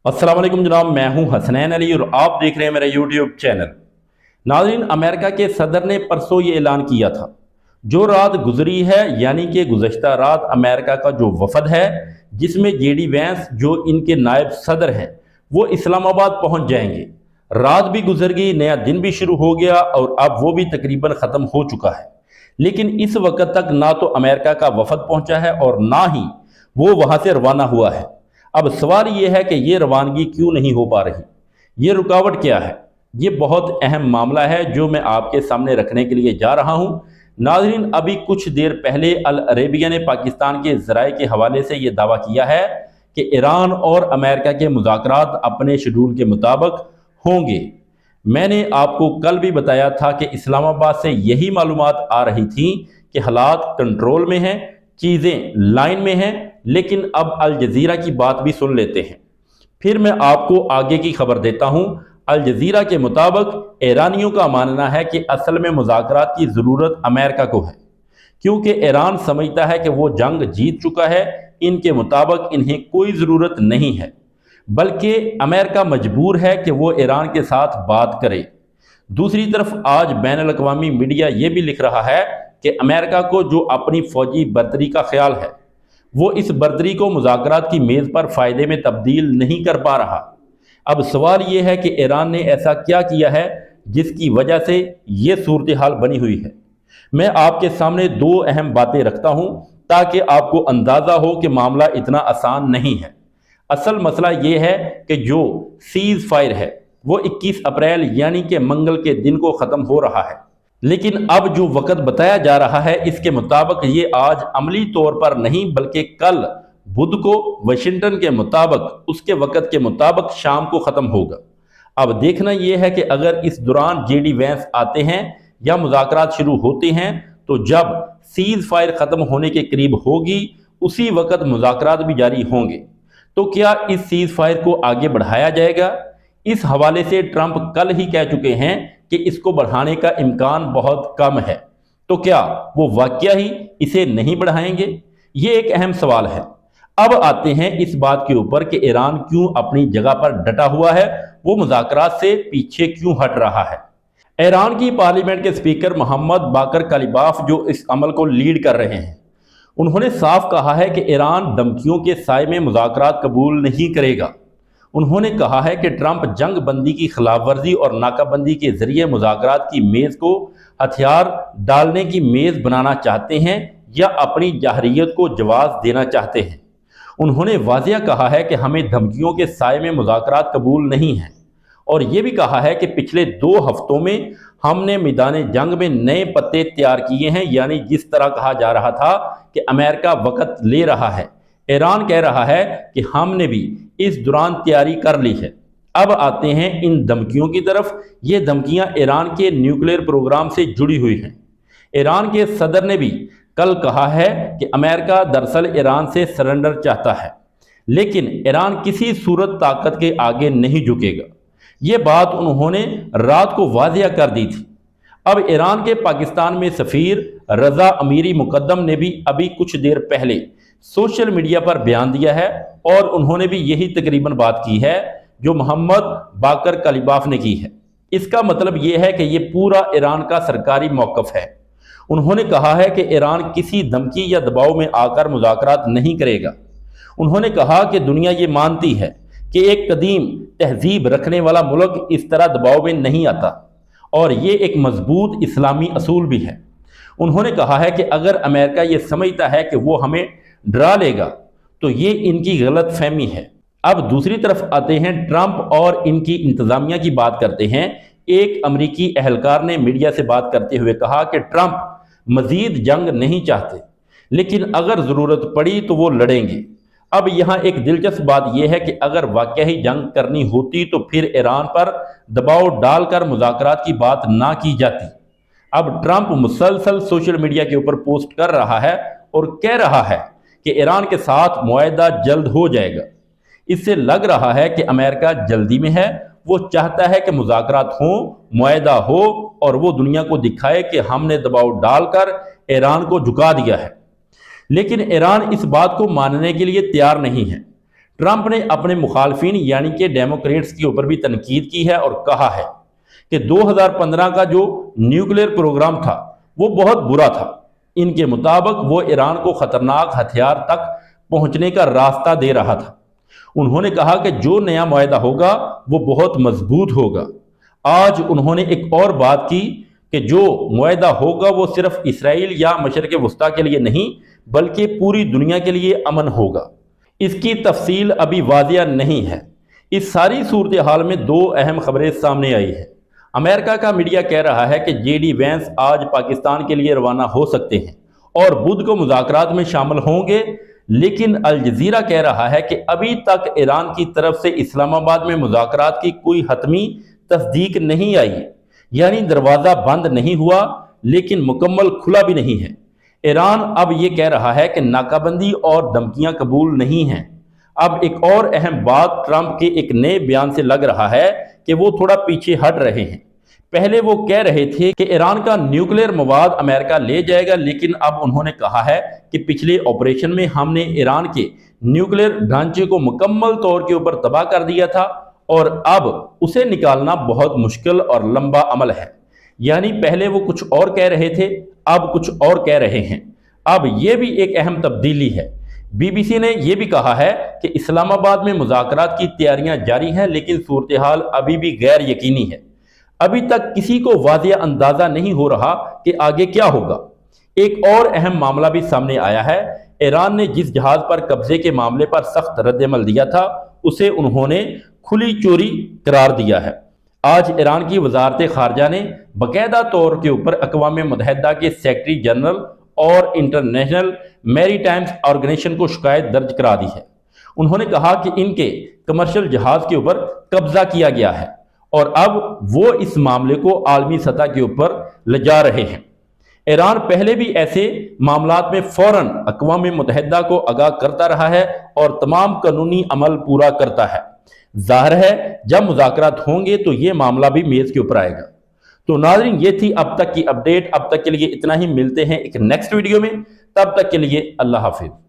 अस्सलाम वालेकुम जनाब, मैं हूं हसनैन अली और आप देख रहे हैं मेरा यूट्यूब चैनल। नाज़रीन, अमेरिका के सदर ने परसों ये ऐलान किया था, जो रात गुजरी है यानी कि गुज़श्ता रात अमेरिका का जो वफद है जिसमें जेडी वैंस जो इनके नायब सदर हैं वो इस्लामाबाद पहुंच जाएंगे। रात भी गुजर गई, नया दिन भी शुरू हो गया और अब वो भी तकरीबन ख़त्म हो चुका है। लेकिन इस वक्त तक ना तो अमेरिका का वफद पहुंचा है और ना ही वो वहां से रवाना हुआ है। अब सवाल ये है कि ये रवानगी क्यों नहीं हो पा रही, ये रुकावट क्या है? ये बहुत अहम मामला है जो मैं आपके सामने रखने के लिए जा रहा हूँ। नाज़रीन, अभी कुछ देर पहले अल अरेबिया ने पाकिस्तान के ज़राए के हवाले से ये दावा किया है कि ईरान और अमेरिका के मुज़ाकरात अपने शेड्यूल के मुताबिक होंगे। मैंने आपको कल भी बताया था कि इस्लामाबाद से यही मालूमात आ रही थी कि हालात कंट्रोल में हैं, चीज़ें लाइन में हैं। लेकिन अब अल जज़ीरा की बात भी सुन लेते हैं, फिर मैं आपको आगे की खबर देता हूं। अल जज़ीरा के मुताबिक ईरानियों का मानना है कि असल में मुज़ाकरात की ज़रूरत अमेरिका को है, क्योंकि ईरान समझता है कि वो जंग जीत चुका है। इनके मुताबिक इन्हें कोई ज़रूरत नहीं है, बल्कि अमेरिका मजबूर है कि वो ईरान के साथ बात करे। दूसरी तरफ आज बैनुल अक़वामी मीडिया ये भी लिख रहा है कि अमेरिका को जो अपनी फ़ौजी बर्तरी का ख्याल है वो इस बर्तरी को मुज़ाकरात की मेज़ पर फ़ायदे में तब्दील नहीं कर पा रहा। अब सवाल ये है कि ईरान ने ऐसा क्या किया है जिसकी वजह से ये सूरत हाल बनी हुई है। मैं आपके सामने दो अहम बातें रखता हूँ ताकि आपको अंदाज़ा हो कि मामला इतना आसान नहीं है। असल मसला ये है कि जो सीज़ फायर है वो 21 अप्रैल यानी कि मंगल के दिन को ख़त्म हो रहा है, लेकिन अब जो वक़्त बताया जा रहा है इसके मुताबिक ये आज अमली तौर पर नहीं बल्कि कल बुध को वाशिंगटन के मुताबिक उसके वक़्त के मुताबिक शाम को ख़त्म होगा। अब देखना यह है कि अगर इस दौरान जेडी वैंस आते हैं या मुज़ाकरात शुरू होते हैं तो जब सीज़ फायर ख़त्म होने के करीब होगी उसी वक़्त मुज़ाकरात भी जारी होंगे। तो क्या इस सीज़ फायर को आगे बढ़ाया जाएगा? इस हवाले से ट्रंप कल ही कह चुके हैं कि इसको बढ़ाने का इम्कान बहुत कम है। तो क्या वो वाकया ही इसे नहीं बढ़ाएंगे? ये एक अहम सवाल है। अब आते हैं इस बात के ऊपर कि ईरान क्यों अपनी जगह पर डटा हुआ है, वो मुज़ाकरात से पीछे क्यों हट रहा है। ईरान की पार्लियामेंट के स्पीकर मोहम्मद बाकर कलिबाफ जो इस अमल को लीड कर रहे हैं, उन्होंने साफ कहा है कि ईरान धमकियों के साए में मुज़ाकरात कबूल नहीं करेगा। उन्होंने कहा है कि ट्रंप जंग बंदी की खिलाफ वर्जी और नाकाबंदी के जरिए मुज़ाकरात की मेज़ को हथियार डालने की मेज़ बनाना चाहते हैं या अपनी जाहरियत को जवाब देना चाहते हैं। उन्होंने वाज़िया कहा है कि हमें धमकियों के साए में मुज़ाकरात कबूल नहीं है और ये भी कहा है कि पिछले 2 हफ्तों में हमने मैदान जंग में नए पत्ते तैयार किए हैं। यानी जिस तरह कहा जा रहा था कि अमेरिका वक़्त ले रहा है, ईरान कह रहा है कि हमने भी इस दौरान तैयारी कर ली है। अब आते हैं इन धमकियों की तरफ। ये धमकियां ईरान के न्यूक्लियर प्रोग्राम से जुड़ी हुई हैं। ईरान के सदर ने भी कल कहा है कि अमेरिका दरअसल ईरान से सरेंडर चाहता है, लेकिन ईरान किसी सूरत ताकत के आगे नहीं झुकेगा। ये बात उन्होंने रात को वाज़िया कर दी थी। अब ईरान के पाकिस्तान में सफ़ीर रज़ा अमीरी मुकद्दम ने भी अभी कुछ देर पहले सोशल मीडिया पर बयान दिया है और उन्होंने भी यही तकरीबन बात की है जो मोहम्मद बाकर कलिबाफ ने की है। इसका मतलब ये है कि ये पूरा ईरान का सरकारी मौक़िफ़ है। उन्होंने कहा है कि ईरान किसी धमकी या दबाव में आकर मुज़ाकरात नहीं करेगा। उन्होंने कहा कि दुनिया ये मानती है कि एक कदीम तहजीब रखने वाला मुल्क इस तरह दबाव में नहीं आता और ये एक मजबूत इस्लामी असूल भी है। उन्होंने कहा है कि अगर अमेरिका ये समझता है कि वो हमें डरा लेगा तो ये इनकी गलत फहमी है। अब दूसरी तरफ आते हैं ट्रंप और इनकी इंतज़ामिया की बात करते हैं। एक अमरीकी एहलकार ने मीडिया से बात करते हुए कहा कि ट्रंप मज़ीद जंग नहीं चाहते, लेकिन अगर ज़रूरत पड़ी तो वो लड़ेंगे। अब यहाँ एक दिलचस्प बात यह है कि अगर वाकई ही जंग करनी होती तो फिर ईरान पर दबाव डालकर मुज़ाकरात की बात ना की जाती। अब ट्रंप मुसलसल सोशल मीडिया के ऊपर पोस्ट कर रहा है और कह रहा है कि ईरान के साथ मुआहदा जल्द हो जाएगा। इससे लग रहा है कि अमेरिका जल्दी में है। वो चाहता है कि मुज़ाकरात हों, मुआहदा हो और वो दुनिया को दिखाए कि हमने दबाव डालकर ईरान को झुका दिया है। लेकिन ईरान इस बात को मानने के लिए तैयार नहीं है। ٹرمپ نے اپنے مخالفین یعنی کہ ڈیموکریٹس کے اوپر بھی تنقید کی ہے اور کہا ہے کہ 2015 کا جو نیوکلیئر پروگرام تھا وہ بہت برا تھا۔ ان کے مطابق وہ ایران کو خطرناک ہتھیار تک پہنچنے کا راستہ دے رہا تھا۔ انہوں نے کہا کہ جو نیا معاہدہ ہوگا وہ بہت مضبوط ہوگا۔ آج انہوں نے ایک اور بات کی کہ جو معاہدہ ہوگا وہ صرف اسرائیل یا مشرق وسطیٰ کے لیے نہیں بلکہ پوری دنیا کے لیے امن ہوگا۔ اس کی تفصیل ابھی واضح نہیں ہے۔ اس ساری صورتحال میں دو اہم خبریں سامنے آئی ہیں۔ امریکہ کا میڈیا کہہ رہا ہے کہ جے ڈی وینس آج پاکستان کے لیے روانہ ہو سکتے ہیں اور بدھ کو مذاکرات میں شامل ہوں گے، لیکن الجزیرہ کہہ رہا ہے کہ ابھی تک ایران کی طرف سے اسلام آباد میں مذاکرات کی کوئی حتمی تصدیق نہیں آئی، یعنی دروازہ بند نہیں ہوا لیکن مکمل کھلا بھی نہیں ہے۔ ایران اب یہ کہہ رہا ہے کہ ناکہ بندی اور دھمکیاں قبول نہیں ہیں۔ اب ایک اور اہم بات ٹرمپ کے ایک نئے بیان سے لگ رہا ہے کہ وہ تھوڑا پیچھے ہٹ رہے ہیں۔ پہلے وہ کہہ رہے تھے کہ ایران کا نیوکلیئر مواد امریکہ لے جائے گا، لیکن اب انہوں نے کہا ہے کہ پچھلے آپریشن میں ہم نے ایران کے نیوکلیئر ڈھانچے کو مکمل طور کے اوپر تباہ کر دیا تھا اور اب اسے نکالنا بہت مشکل اور لمبا عمل ہے۔ یعنی پہلے وہ کچھ اور کہہ رہے تھے، اب کچھ اور کہہ رہے ہیں۔ اب یہ بھی ایک اہم تبدیلی ہے۔ بی بی سی نے یہ بھی کہا ہے کہ اسلام آباد میں مذاکرات کی تیاریاں جاری ہیں، لیکن صورتحال ابھی بھی غیر یقینی ہے۔ ابھی تک کسی کو واضح اندازہ نہیں ہو رہا کہ آگے کیا ہوگا۔ ایک اور اہم معاملہ بھی سامنے آیا ہے۔ ایران نے جس جہاز پر قبضے کے معاملے پر سخت رد عمل دیا تھا اسے انہوں نے کھلی چوری قرار دیا ہے۔ آج ایران کی وزارت خارجہ نے باقاعدہ طور کے اوپر اقوام متحدہ کے سیکرٹری جنرل اور انٹرنیشنل میری ٹائم آرگنائزیشن کو شکایت درج کرا دی ہے۔ انہوں نے کہا کہ ان کے کمرشل جہاز کے اوپر قبضہ کیا گیا ہے اور اب وہ اس معاملے کو عالمی سطح کے اوپر لے جا رہے ہیں۔ ایران پہلے بھی ایسے معاملات میں فوراً اقوام متحدہ کو آگاہ کرتا رہا ہے اور تمام قانونی عمل پورا کرتا ہے۔ ظاہر ہے جب مذاکرات ہوں گے تو یہ معاملہ بھی میز کے اوپر آئے گا۔ تو ناظرین یہ تھی اب تک کی اپڈیٹ۔ اب تک کے لیے اتنا ہی، ملتے ہیں ایک نیکسٹ ویڈیو میں، تب تک کے لیے اللہ حافظ۔